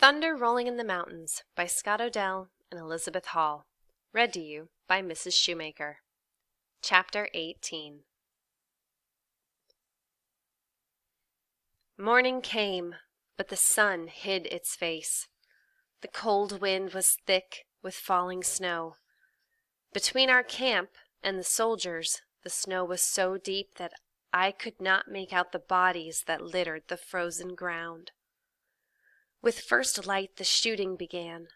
Thunder Rolling in the Mountains by Scott Odell and Elizabeth Hall. Read to you by Mrs. Shoemaker. Chapter 18. Morning came, but the sun hid its face. The cold wind was thick with falling snow. Between our camp and the soldiers, the snow was so deep that I could not make out the bodies that littered the frozen ground. With first light the shooting began.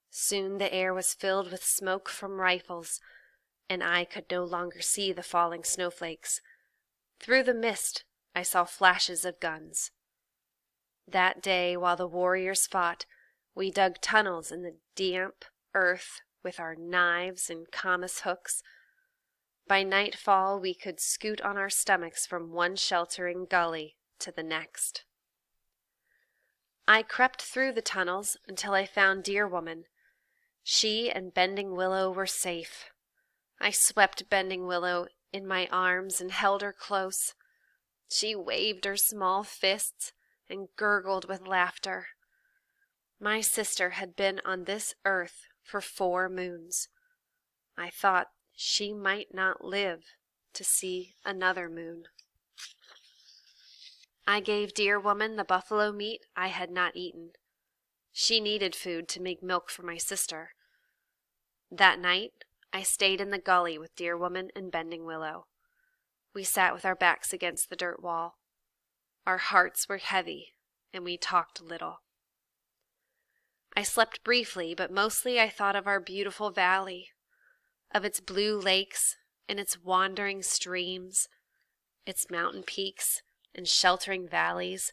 Soon the air was filled with smoke from rifles, and I could no longer see the falling snowflakes. Through the mist I saw flashes of guns. That day, while the warriors fought, we dug tunnels in the damp earth with our knives and camas hooks. By nightfall we could scoot on our stomachs from one sheltering gully to the next. I crept through the tunnels until I found Dear Woman. She and Bending Willow were safe. I swept Bending Willow in my arms and held her close. She waved her small fists and gurgled with laughter. My sister had been on this earth for 4 moons. I thought she might not live to see another moon. I gave Dear Woman the buffalo meat I had not eaten. She needed food to make milk for my sister. That night, I stayed in the gully with Dear Woman and Bending Willow. We sat with our backs against the dirt wall. Our hearts were heavy, and we talked little. I slept briefly, but mostly I thought of our beautiful valley, of its blue lakes and its wandering streams, its mountain peaks and sheltering valleys,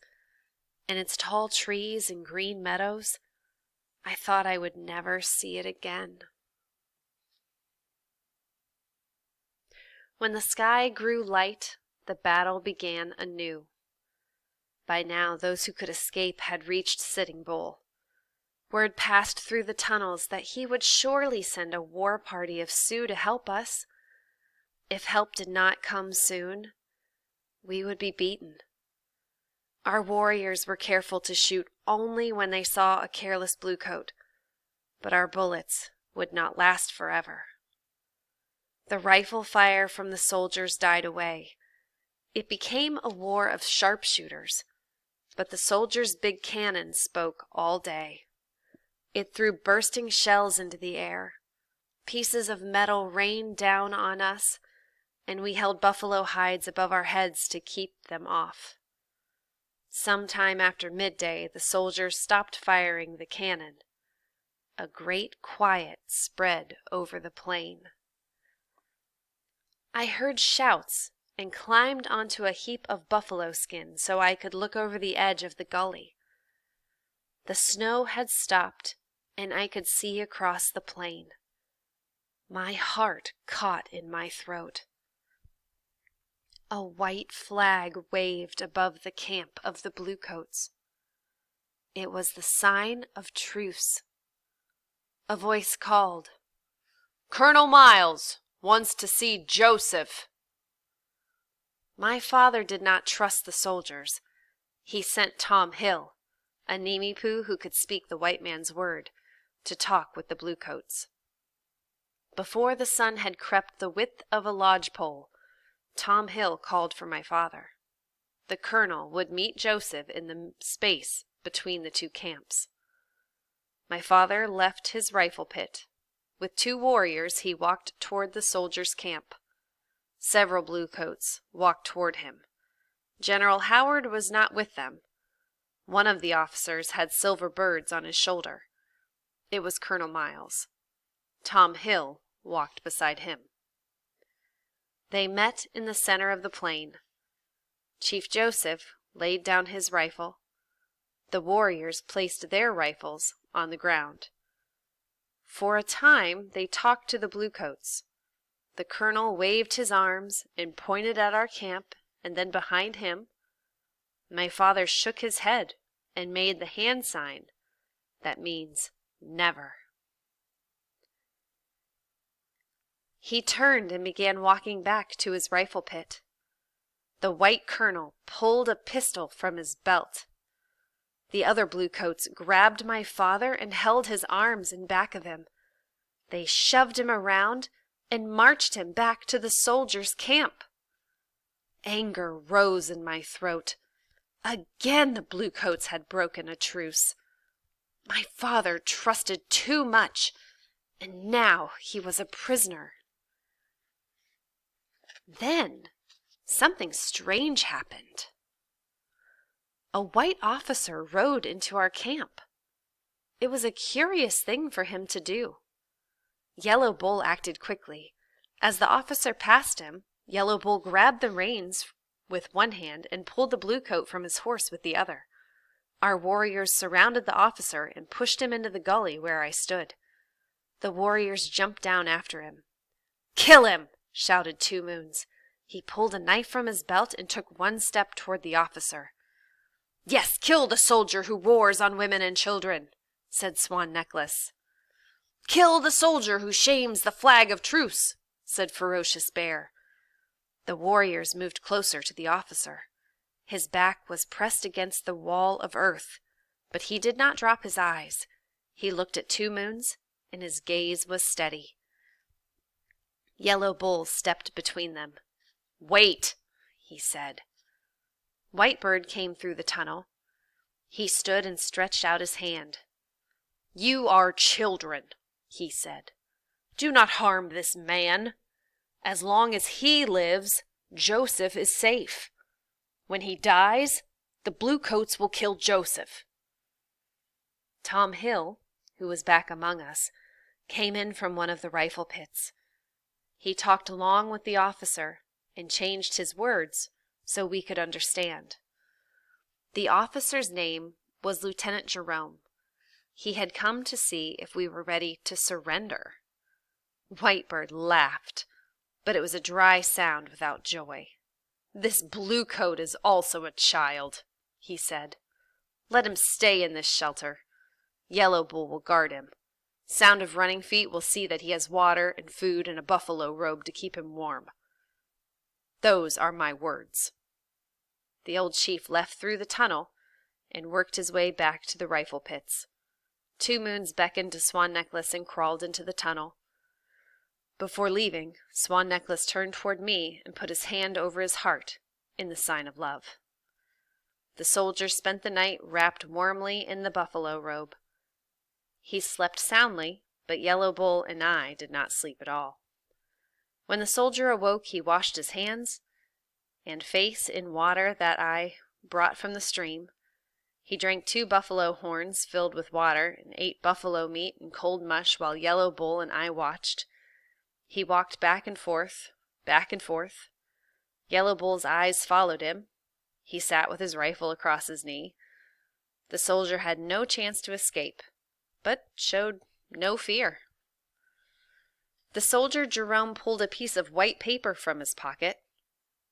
and its tall trees and green meadows. I thought I would never see it again. When the sky grew light, the battle began anew. By now, those who could escape had reached Sitting Bull. Word passed through the tunnels that he would surely send a war party of Sioux to help us. If help did not come soon, we would be beaten. Our warriors were careful to shoot only when they saw a careless bluecoat, but our bullets would not last forever. The rifle fire from the soldiers died away. It became a war of sharpshooters, but the soldiers' big cannon spoke all day. It threw bursting shells into the air. Pieces of metal rained down on us, and we held buffalo hides above our heads to keep them off. Sometime after midday, the soldiers stopped firing the cannon. A great quiet spread over the plain. I heard shouts and climbed onto a heap of buffalo skins so I could look over the edge of the gully. The snow had stopped, and I could see across the plain. My heart caught in my throat. A white flag waved above the camp of the bluecoats. It was the sign of truce. A voice called, "Colonel Miles wants to see Joseph." My father did not trust the soldiers. He sent Tom Hill, a Nimi-Poo who could speak the white man's word, to talk with the bluecoats. Before the sun had crept the width of a lodgepole, Tom Hill called for my father. The colonel would meet Joseph in the space between the 2 camps. My father left his rifle pit. With 2 warriors, he walked toward the soldiers' camp. Several bluecoats walked toward him. General Howard was not with them. One of the officers had silver birds on his shoulder. It was Colonel Miles. Tom Hill walked beside him. They met in the center of the plain. Chief Joseph laid down his rifle. The warriors placed their rifles on the ground. For a time they talked to the bluecoats. The colonel waved his arms and pointed at our camp and then behind him. My father shook his head and made the hand sign that means never. He turned and began walking back to his rifle pit. The white colonel pulled a pistol from his belt. The other bluecoats grabbed my father and held his arms in back of him. They shoved him around and marched him back to the soldiers' camp. Anger rose in my throat. Again the bluecoats had broken a truce. My father trusted too much, and now he was a prisoner. Then something strange happened. A white officer rode into our camp. It was a curious thing for him to do. Yellow Bull acted quickly. As the officer passed him, Yellow Bull grabbed the reins with one hand and pulled the bluecoat from his horse with the other. Our warriors surrounded the officer and pushed him into the gully where I stood. The warriors jumped down after him. "Kill him!" shouted Two Moons. He pulled a knife from his belt and took one step toward the officer. "Yes, kill the soldier who wars on women and children," said Swan Necklace. "Kill the soldier who shames the flag of truce," said Ferocious Bear. The warriors moved closer to the officer. His back was pressed against the wall of earth, but he did not drop his eyes. He looked at Two Moons, and his gaze was steady. Yellow Bull stepped between them. "Wait," he said. Whitebird came through the tunnel. He stood and stretched out his hand. "You are children," he said. "Do not harm this man. As long as he lives, Joseph is safe. When he dies, the bluecoats will kill Joseph." Tom Hill, who was back among us, came in from one of the rifle pits. He talked long with the officer and changed his words so we could understand. The officer's name was Lieutenant Jerome. He had come to see if we were ready to surrender. Whitebird laughed, but it was a dry sound without joy. "This bluecoat is also a child," he said. "Let him stay in this shelter. Yellow Bull will guard him. Sound of Running Feet will see that he has water and food and a buffalo robe to keep him warm. Those are my words." The old chief left through the tunnel and worked his way back to the rifle pits. Two Moons beckoned to Swan Necklace and crawled into the tunnel. Before leaving, Swan Necklace turned toward me and put his hand over his heart in the sign of love. The soldier spent the night wrapped warmly in the buffalo robe. He slept soundly, but Yellow Bull and I did not sleep at all. When the soldier awoke, he washed his hands and face in water that I brought from the stream. He drank 2 buffalo horns filled with water and ate buffalo meat and cold mush while Yellow Bull and I watched. He walked back and forth, back and forth. Yellow Bull's eyes followed him. He sat with his rifle across his knee. The soldier had no chance to escape, but showed no fear. The soldier Jerome pulled a piece of white paper from his pocket.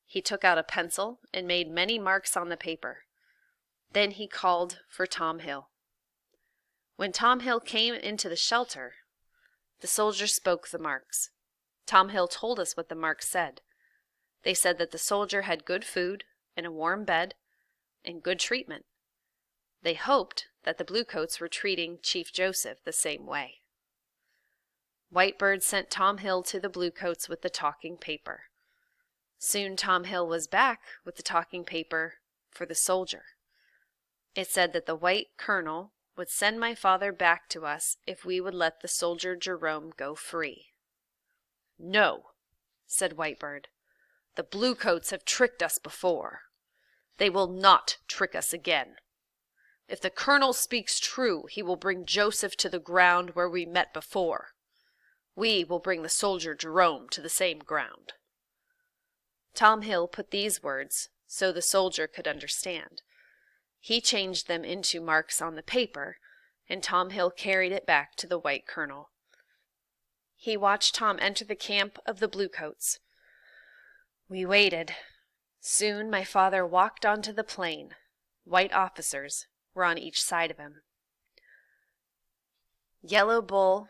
He took out a pencil and made many marks on the paper. Then he called for Tom Hill. When Tom Hill came into the shelter, the soldier spoke the marks. Tom Hill told us what the marks said. They said that the soldier had good food and a warm bed and good treatment. They hoped that the bluecoats were treating Chief Joseph the same way. Whitebird sent Tom Hill to the bluecoats with the talking paper. Soon Tom Hill was back with the talking paper for the soldier. It said that the white colonel would send my father back to us if we would let the soldier Jerome go free. "No," said Whitebird. "The bluecoats have tricked us before. They will not trick us again. If the colonel speaks true, he will bring Joseph to the ground where we met before. We will bring the soldier Jerome to the same ground." Tom Hill put these words so the soldier could understand. He changed them into marks on the paper, and Tom Hill carried it back to the white colonel. He watched Tom enter the camp of the bluecoats. We waited. Soon my father walked onto the plain. White officers were on each side of him. Yellow Bull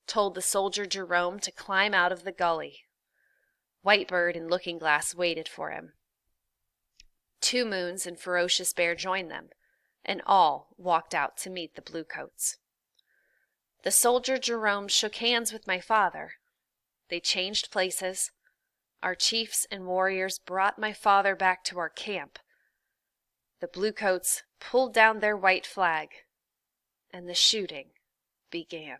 told the soldier Jerome to climb out of the gully. Whitebird and Looking Glass waited for him. Two Moons and Ferocious Bear joined them. and all walked out to meet the bluecoats. The soldier Jerome shook hands with my father. They changed places. Our chiefs and warriors brought my father back to our camp. The bluecoats pulled down their white flag, and the shooting began.